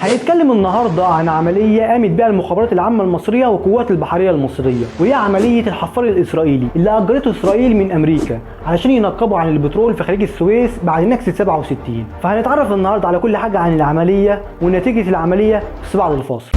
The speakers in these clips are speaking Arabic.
هنتكلم النهارده عن عمليه قامت بها المخابرات العامه المصريه والقوات البحريه المصريه، وهي عمليه الحفار الاسرائيلي اللي اجرته اسرائيل من امريكا علشان ينقبوا عن البترول في خليج السويس بعد نكسه 67. فهنتعرف النهارده على كل حاجه عن العمليه ونتيجه العمليه بس بعد الفاصل.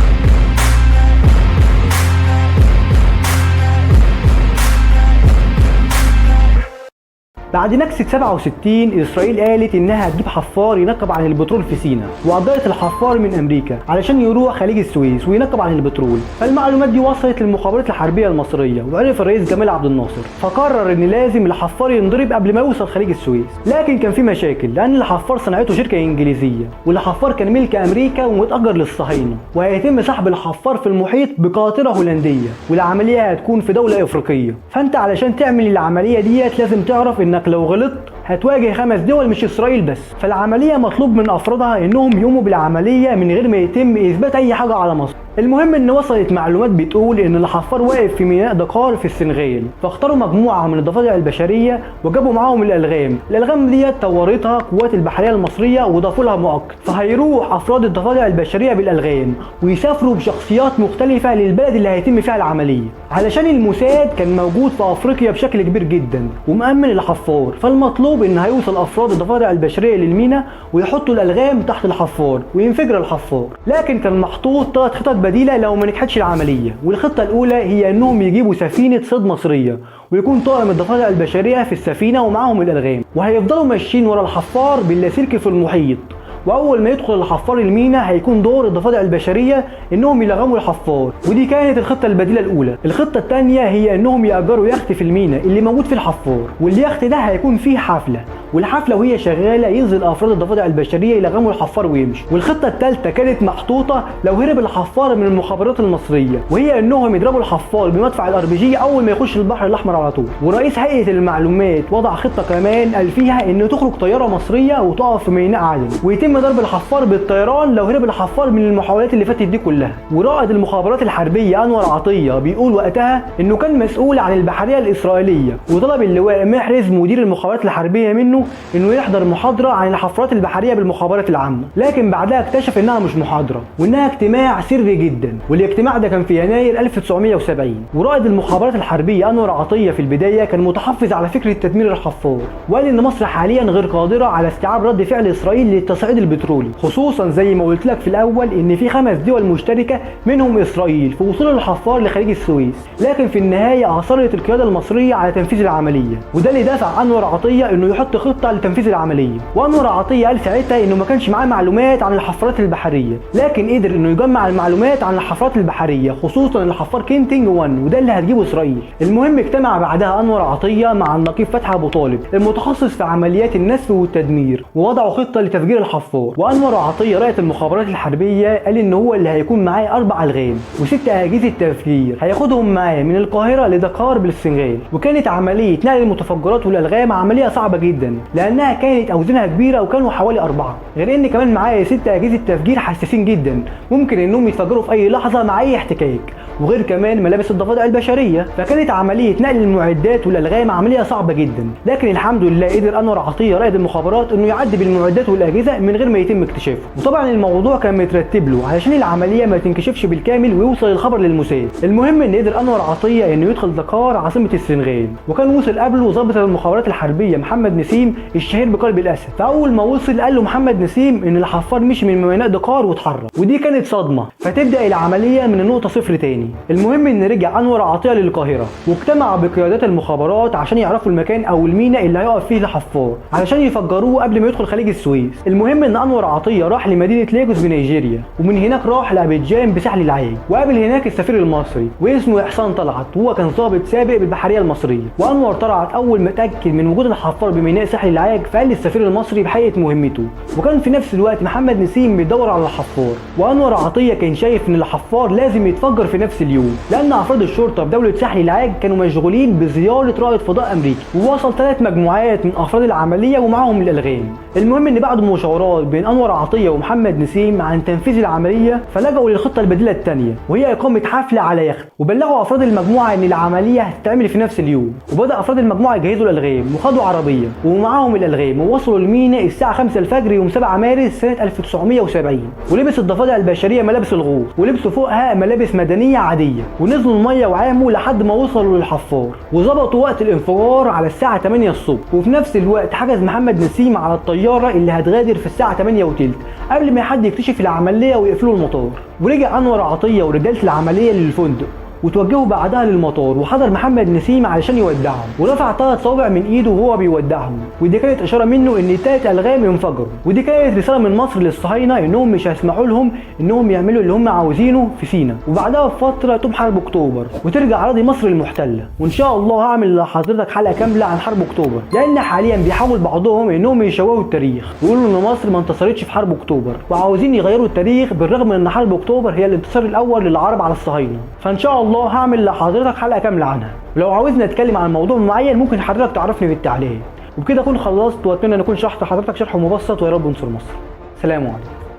بعد نكسة 67 إسرائيل قالت إنها هتجيب حفار ينقب عن البترول في سيناء، وأجرت الحفار من أمريكا علشان يروح خليج السويس وينقب عن البترول. فالمعلومات دي وصلت للمخابرات الحربية المصرية، وعرف الرئيس جمال عبد الناصر فقرر إن لازم الحفار ينضرب قبل ما يوصل خليج السويس. لكن كان في مشاكل لأن الحفار صنعته شركة إنجليزية، والحفار كان ملك أمريكا ومتأجر للصهاينة، وهيتم سحب الحفار في المحيط بقاطرة هولندية، والعملية هتكون في دولة إفريقية. فأنت علشان تعمل العملية ديت لازم تعرف إنك لو غلطت هتواجه 5 دول مش اسرائيل بس. فالعمليه مطلوب من افرادها انهم يقوموا بالعمليه من غير ما يتم اثبات اي حاجه على مصر. المهم ان وصلت معلومات بتقول ان الحفار واقف في ميناء دكار في السنغال، فاختاروا مجموعه من الضفادع البشريه وجابوا معاهم الالغام ديت طورتها القوات البحريه المصريه وضافوا لها مؤقت. فهيروح افراد الضفادع البشريه بالالغام ويسافروا بشخصيات مختلفه للبلد اللي هيتم فيها العمليه، علشان الموساد كان موجود في افريقيا بشكل كبير جدا ومأمن الحفار. فالمطلوب ان هيوصل افراد الضفادع البشريه للميناء ويحطوا الالغام تحت الحفار وينفجر الحفار. لكن كان محطوط 3 خطط بديله لو ما نجحتش العمليه، والخطه الاولى هي انهم يجيبوا سفينه صيد مصريه ويكون طاقم الضفادع البشريه في السفينه ومعاهم الالغام، وهيفضلوا ماشيين ورا الحفار باللاسلكي في المحيط. واول ما يدخل الحفار المينا هيكون دور الضفادع البشريه انهم يلغموا الحفار، ودي كانت الخطه البديله الاولى. الخطه الثانيه هي انهم ياجروا يخت في المينا اللي موجود في الحفار، واليخت ده هيكون فيه حفله، والحفله وهي شغاله ينزل افراد الضفادع البشريه يلغموا الحفار ويمشي. والخطه الثالثه كانت محطوطه لو هرب الحفار من المخابرات المصريه، وهي انهم يضربوا الحفار بمدفع الRPG اول ما يخش البحر الاحمر على طول. ورئيس هيئه المعلومات وضع خطه كمان قال فيها ان تخرج طياره مصريه وتقف في ميناء عدن، ويتم ضرب الحفار بالطيران لو هرب الحفار من المحاولات اللي فاتت دي كلها. ورائد المخابرات الحربيه انور عطيه بيقول وقتها انه كان مسؤول عن البحريه الاسرائيليه، وطلب اللواء محرز مدير المخابرات الحربيه منه انه يحضر محاضره عن الحفارات البحريه بالمخابرات العامه. لكن بعدها اكتشف انها مش محاضره وانها اجتماع سري جدا، والاجتماع ده كان في يناير 1970. ورائد المخابرات الحربيه انور عطيه في البدايه كان متحفظ على فكره تدمير الحفار، وقال ان مصر حاليا غير قادره على استيعاب رد فعل اسرائيل للتصعيد البترولي، خصوصا زي ما قلت لك في الاول ان في 5 دول مشتركه منهم اسرائيل في وصول الحفار لخليج السويس. لكن في النهايه اصرت القياده المصريه على تنفيذ العمليه، وده اللي دفع انور عطيه انه يحط خطه لتنفيذ العمليه. وانور عطيه قال ساعتها انه ما كانش معاه معلومات عن الحفارات البحريه، لكن قدر انه يجمع المعلومات عن الحفارات البحريه خصوصا الحفار كينتنج 1، وده اللي هتجيبه اسرائيل. المهم اجتمع بعدها انور عطيه مع النقيب فتحي ابو طالب المتخصص في عمليات النسف والتدمير، ووضعوا خطه لتفجير الحفار. وانور عطيه رائد المخابرات الحربيه قال ان هو اللي هيكون معاه 4 الغام و6 اجهزه تفجير هياخدهم معاه من القاهره لدكار بالسنغال. وكانت عمليه نقل المتفجرات والالغام عمليه صعبه جدا لانها كانت اوزانها كبيره وكانوا حوالي 4، غير ان كمان معاه 6 اجهزه تفجير حساسين جدا ممكن انهم يتفجروا في اي لحظه مع اي احتكاك، وغير كمان ملابس الضفادع البشريه. فكانت عمليه نقل المعدات والالغام عمليه صعبه جدا، لكن الحمد لله قدر انور عطيه رائد المخابرات انه يعدي بالمعدات والاجهزه من غير ما يتم اكتشافه. وطبعا الموضوع كان مترتب له علشان العمليه ما تنكشفش بالكامل ويوصل الخبر للموساد. المهم ان قدر انور عطيه انه يدخل دكار عاصمه السنغال، وكان وصل قبله ضابط المخابرات الحربيه محمد نسيم الشهير بقلب الاسد. فاول ما وصل قال له محمد نسيم ان الحفار مشي من ميناء دكار واتحرك، ودي كانت صدمه، فتبدا العمليه من النقطه 0 تاني. المهم ان رجع انور عطيه للقاهره واجتمع بقيادات المخابرات عشان يعرفوا المكان او الميناء اللي هيقف فيه الحفار علشان يفجروه قبل ما يدخل خليج السويس. المهم ان انور عطيه راح لمدينه ليجوس بنيجيريا، ومن هناك راح لابيجان بساحل العاج، وقابل هناك السفير المصري واسمه احسان طلعت، وهو كان ضابط سابق بالبحريه المصريه. وانور طلعت اول ما اتاكد من وجود الحفار بميناء ساحل العاج فقال للسفير المصري بحقيقه مهمته. وكان في نفس الوقت محمد نسيم بيدور على الحفار، وانور عطيه كان شايف ان الحفار لازم يتفجر في نفس اليوم لان افراد الشرطه في دوله ساحل العاج كانوا مشغولين بزياره رائد فضاء امريكي، ووصل 3 مجموعات من افراد العمليه ومعاهم الالغام. المهم ان بعد مشاورات بين انور عطيه ومحمد نسيم عن تنفيذ العمليه فلجأوا للخطه البديله الثانيه، وهي اقامه حفله على يخت، وبلغوا افراد المجموعه ان العمليه هتتعمل في نفس اليوم. وبدا افراد المجموعه يجهزوا الالغام وخدوا عربيه ومعاهم الالغام، ووصلوا الميناء الساعه 5 الفجر يوم 7 مارس سنه 1970. ولبس الضفادع البشريه ملابس الغوص، ولبسوا فوقها ملابس مدنيه عاديه، ونزلوا الميه وعاموا لحد ما وصلوا للحفار، وظبطوا وقت الانفجار على الساعه 8 الصبح. وفي نفس الوقت حجز محمد نسيم على الطياره اللي هتغادر في الساعه 8 وتلت قبل ما حد يكتشف العمليه ويقفلوا المطار. ورجع انور عطيه ورجاله العمليه للفندق، وتوجهوا بعدها للمطار، وحضر محمد نسيم علشان يودعهم، ورفع 3 صوابع من ايده وهو بيودعهم، ودي كانت اشاره منه ان ال3 الغام انفجروا. ودي كانت رساله من مصر للصهاينه انهم مش هيسمحوا لهم انهم يعملوا اللي هم عاوزينه في سيناء. وبعدها بفتره تقوم حرب اكتوبر وترجع اراضي مصر المحتله. وان شاء الله هعمل لحضرتك حلقه كامله عن حرب اكتوبر، لان حاليا بيحاول بعضهم انهم يشوهوا التاريخ ويقولوا ان مصر ما انتصرتش في حرب اكتوبر، وعاوزين يغيروا التاريخ بالرغم من ان حرب اكتوبر هي الانتصار الاول للعرب على الصهاينه. فان شاء الله هعمل لحضرتك حلقه كامله عنها. ولو عاوزني اتكلم عن موضوع معين ممكن حضرتك تعرفني في التعليقات. وبكده اكون خلصت، واتمنى ان اكون شرحت لحضرتك شرح مبسط، ويا رب انصر مصر. سلام عليكم.